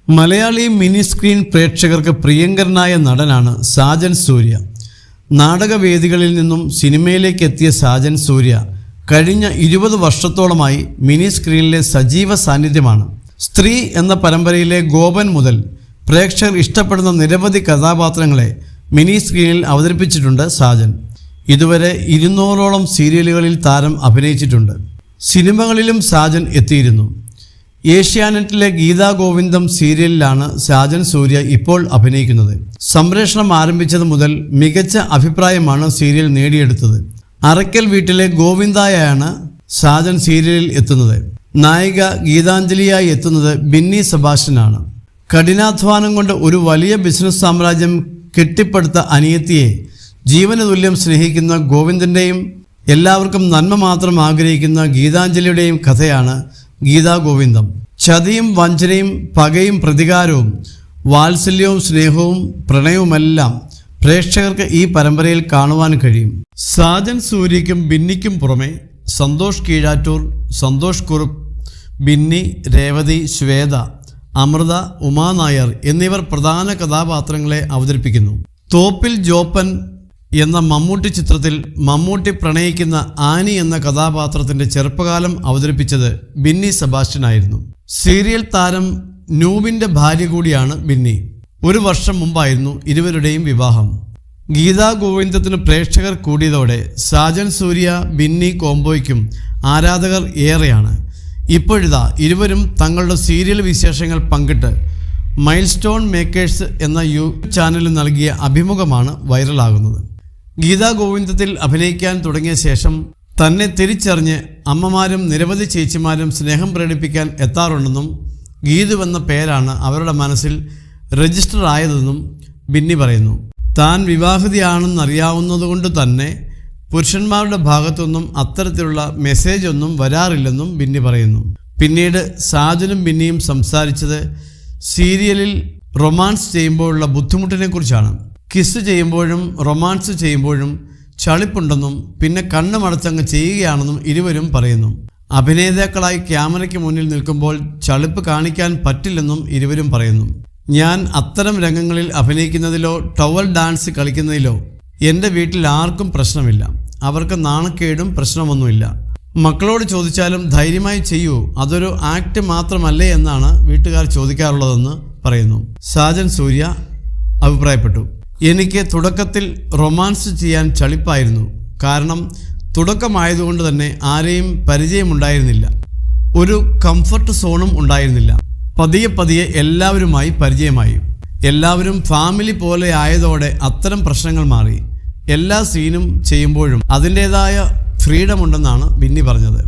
Malayali mini screen പ്രേക്ഷകർക്ക് പ്രിയങ്കരനായ നടനാണ് സാജൻ സൂര്യ. നാടകവേദികളിൽ നിന്നും സിനിമയിലേക്ക് എത്തിയ സാജൻ സൂര്യ കഴിഞ്ഞ 20 വർഷത്തോളമായി മിനി സ്ക്രീനിലെ സജീവ സാന്നിധ്യമാണ്. സ്ത്രീ എന്ന പരമ്പരയിലെ ഗോപൻ മുതൽ പ്രേക്ഷകർ ഇഷ്ടപ്പെടുന്ന നിരവധി കഥാപാത്രങ്ങളെ മിനി സ്ക്രീനിൽ അവതരിപ്പിച്ചിട്ടുണ്ട് സാജൻ. ഇതുവരെ 200ഓളം സീരിയലുകളിൽ താരം അഭിനയിച്ചിട്ടുണ്ട്. സിനിമകളിലും സാജൻ എത്തിയിരുന്നു. ഏഷ്യാനെറ്റിലെ ഗീതാ ഗോവിന്ദം സീരിയലിലാണ് സാജൻ സൂര്യ ഇപ്പോൾ അഭിനയിക്കുന്നത്. സംപ്രേഷണം ആരംഭിച്ചത് മുതൽ മികച്ച അഭിപ്രായമാണ് സീരിയൽ നേടിയെടുത്തത്. അറയ്ക്കൽ വീട്ടിലെ ഗോവിന്ദായാണ് സാജൻ സീരിയലിൽ എത്തുന്നത്. നായിക ഗീതാഞ്ജലിയായി എത്തുന്നത് ബിന്നി സെബാസ്റ്റ്യനാണ്. കഠിനാധ്വാനം കൊണ്ട് ഒരു വലിയ ബിസിനസ് സാമ്രാജ്യം കെട്ടിപ്പടുത്ത അനിയത്തിയെ ജീവന തുല്യം സ്നേഹിക്കുന്ന ഗോവിന്ദൻ്റെയും എല്ലാവർക്കും നന്മ മാത്രം ആഗ്രഹിക്കുന്ന ഗീതാഞ്ജലിയുടെയും കഥയാണ് ഗീതാ ഗോവിന്ദം. ചതിയും വഞ്ചനയും പകയും പ്രതികാരവും വാത്സല്യവും സ്നേഹവും പ്രണയവുമെല്ലാം പ്രേക്ഷകർക്ക് ഈ പരമ്പരയിൽ കാണുവാൻ കഴിയും. സാജൻ സൂര്യയ്ക്കും ബിന്നിക്കും പുറമെ സന്തോഷ് കീഴാറ്റൂർ, സന്തോഷ് കുറുപ്പ്, ബിന്നി, രേവതി, ശ്വേത, അമൃത, ഉമാ നായർ എന്നിവർ പ്രധാന കഥാപാത്രങ്ങളെ അവതരിപ്പിക്കുന്നു. തോപ്പിൽ ജോപ്പൻ എന്ന മമ്മൂട്ടി ചിത്രത്തിൽ മമ്മൂട്ടി പ്രണയിക്കുന്ന ആനി എന്ന കഥാപാത്രത്തിൻ്റെ ചെറുപ്പകാലം അവതരിപ്പിച്ചത് ബിന്നി സെബാസ്റ്റ്യനായിരുന്നു. സീരിയൽ താരം നൂബിൻ്റെ ഭാര്യ കൂടിയാണ് ബിന്നി. 1 വർഷം മുമ്പായിരുന്നു ഇരുവരുടെയും വിവാഹം. ഗീതാ ഗോവിന്ദത്തിന് പ്രേക്ഷകർ കൂടിയതോടെ സാജൻ സൂര്യ ബിന്നി കോംബോയ്ക്കും ആരാധകർ ഏറെയാണ്. ഇപ്പോഴിതാ ഇരുവരും തങ്ങളുടെ സീരിയൽ വിശേഷങ്ങൾ പങ്കിട്ട് മൈൽ സ്റ്റോൺ മേക്കേഴ്സ് എന്ന യൂട്യൂബ് ചാനലിൽ നൽകിയ അഭിമുഖമാണ് വൈറലാകുന്നത്. ഗീതാ ഗോവിന്ദത്തിൽ അഭിനയിക്കാൻ തുടങ്ങിയ ശേഷം തന്നെ തിരിച്ചറിഞ്ഞ് അമ്മമാരും നിരവധി ചേച്ചിമാരും സ്നേഹം പ്രകടിപ്പിക്കാൻ എത്താറുണ്ടെന്നും ഗീതു എന്ന പേരാണ് അവരുടെ മനസ്സിൽ രജിസ്റ്റർ ആയതെന്നും ബിന്നി പറയുന്നു. താൻ വിവാഹിതയാണെന്നറിയാവുന്നതുകൊണ്ട് തന്നെ പുരുഷന്മാരുടെ ഭാഗത്തുനിന്നും അത്തരത്തിലുള്ള മെസ്സേജ് ഒന്നും വരാറില്ലെന്നും ബിന്നി പറയുന്നു. പിന്നീട് സാജനും ബിന്നിയും സംസാരിച്ചത് സീരിയലിൽ റൊമാൻസ് ചെയ്യുമ്പോഴുള്ള ബുദ്ധിമുട്ടിനെക്കുറിച്ചാണ്. കിസ് ചെയ്യുമ്പോഴും റൊമാൻസ് ചെയ്യുമ്പോഴും ചളിപ്പുണ്ടെന്നും പിന്നെ കണ്ണുമടച്ചങ്ങ് ചെയ്യുകയാണെന്നും ഇരുവരും പറയുന്നു. അഭിനേതാക്കളായി ക്യാമറയ്ക്ക് മുന്നിൽ നിൽക്കുമ്പോൾ ചളിപ്പ് കാണിക്കാൻ പറ്റില്ലെന്നും ഇരുവരും പറയുന്നു. ഞാൻ അത്തരം രംഗങ്ങളിൽ അഭിനയിക്കുന്നതിലോ ടവൽ ഡാൻസ് കളിക്കുന്നതിലോ എൻ്റെ വീട്ടിൽ ആർക്കും പ്രശ്നമില്ല. അവർക്ക് നാണക്കേടും പ്രശ്നമൊന്നുമില്ല. മക്കളോട് ചോദിച്ചാലും ധൈര്യമായി ചെയ്യൂ, അതൊരു ആക്ട് മാത്രമല്ലേ എന്നാണ് വീട്ടുകാർ ചോദിക്കാറുള്ളതെന്ന് പറയുന്നു. സാജൻ സൂര്യ അഭിപ്രായപ്പെട്ടു. എനിക്ക് തുടക്കത്തിൽ റൊമാൻസ് ചെയ്യാൻ ചളിപ്പായിരുന്നു. കാരണം തുടക്കമായതുകൊണ്ട് തന്നെ ആരെയും പരിചയമുണ്ടായിരുന്നില്ല. ഒരു കംഫർട്ട് സോണും ഉണ്ടായിരുന്നില്ല. പതിയെ പതിയെ എല്ലാവരുമായി പരിചയമായി. എല്ലാവരും ഫാമിലി പോലെ ആയതോടെ അത്തരം പ്രശ്നങ്ങൾ മാറി. എല്ലാ സീനും ചെയ്യുമ്പോഴും അതിൻ്റേതായ ഫ്രീഡം ഉണ്ടെന്നാണ് ബിന്നി പറഞ്ഞത്.